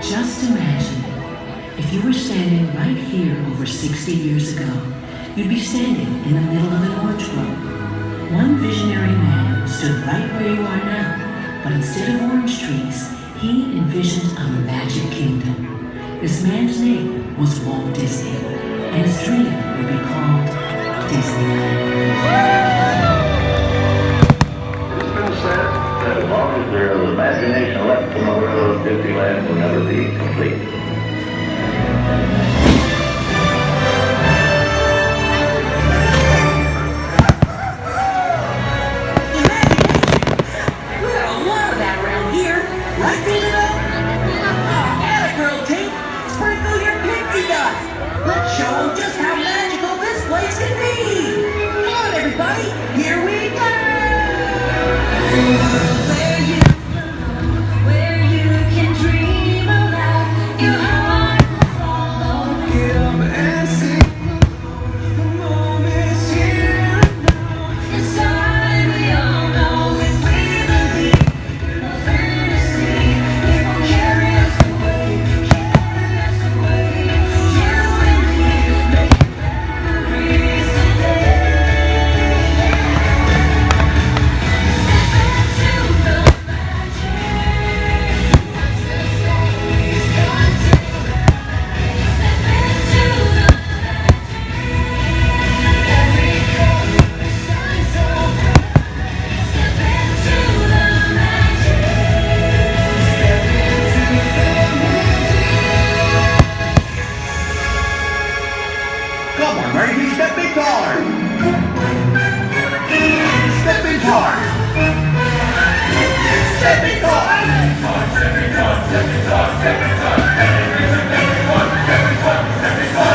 Just imagine, if you were standing right here over 60 years ago, you'd be standing in the middle of an orange grove. One visionary man stood right where you are now, but instead of orange trees, he envisioned a magic kingdom. This man's name was Walt Disney, and his dream would be called Disneyland. It's been said that as long as there is imagination left in the world, Disneyland will never be complete. Let's show them just how magical this place can be! Come on, everybody, here we go! Where you can dream aloud, your heart will follow. Get up and sing. The moment's here now. Inside we all know if we believe in a fantasy, it will carry us away, carry us away. Come on, Marty, step in taller. Step in taller. Step in taller. Step in taller. Step in taller. Step in taller.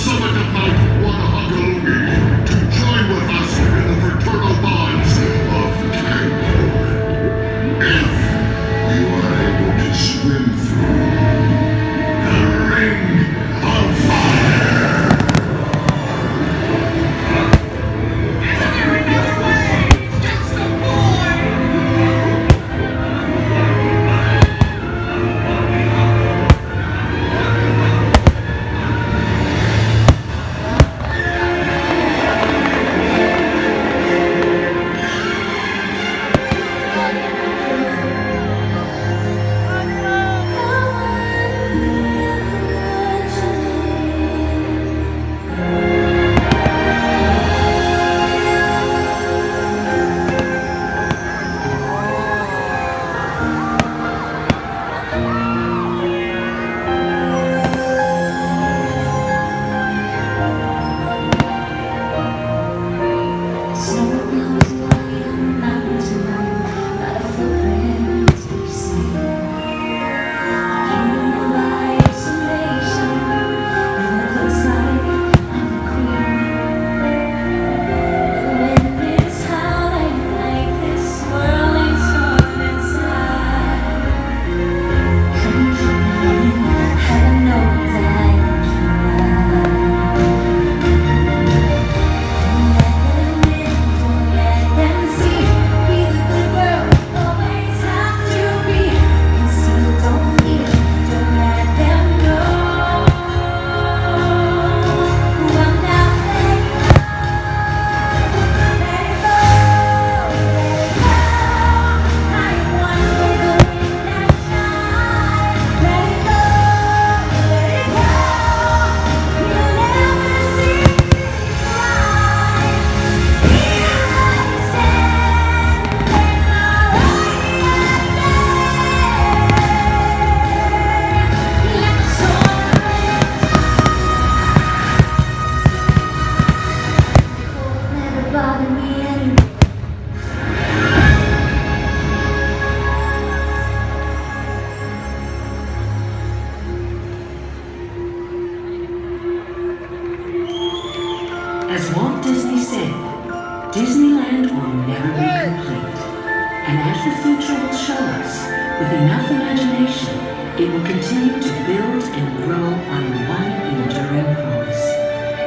summit of Mount Wanahakalungi to join with us in the fraternal bonds of Tanglewood. If you are able to swim through the Ring of Fire. As Walt Disney said, Disneyland will never be complete. And as the future will show us, with enough imagination, it will continue to build and grow on one enduring promise,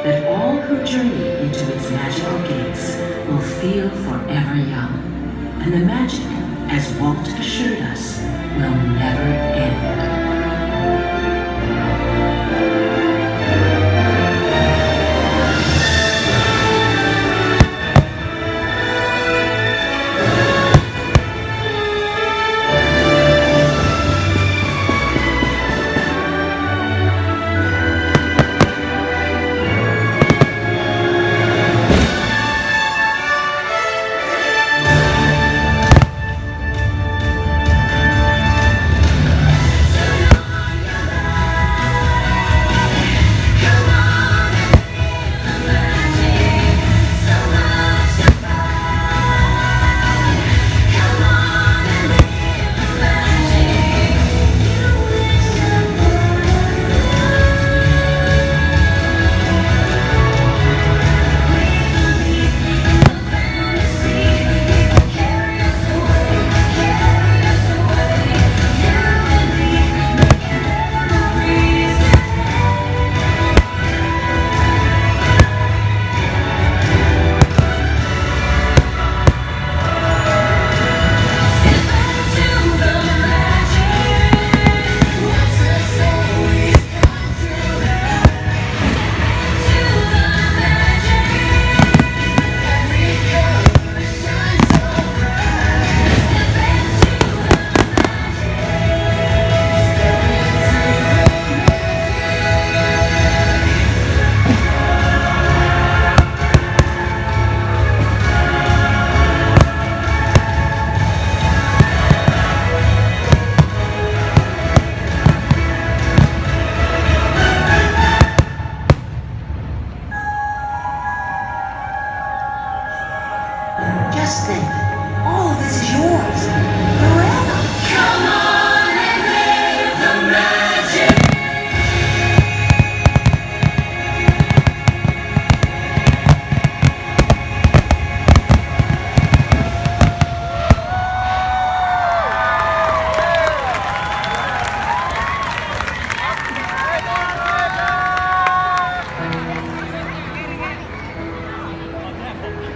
that all who journey into its magical gates will feel forever young. And the magic, as Walt assured us, will never end.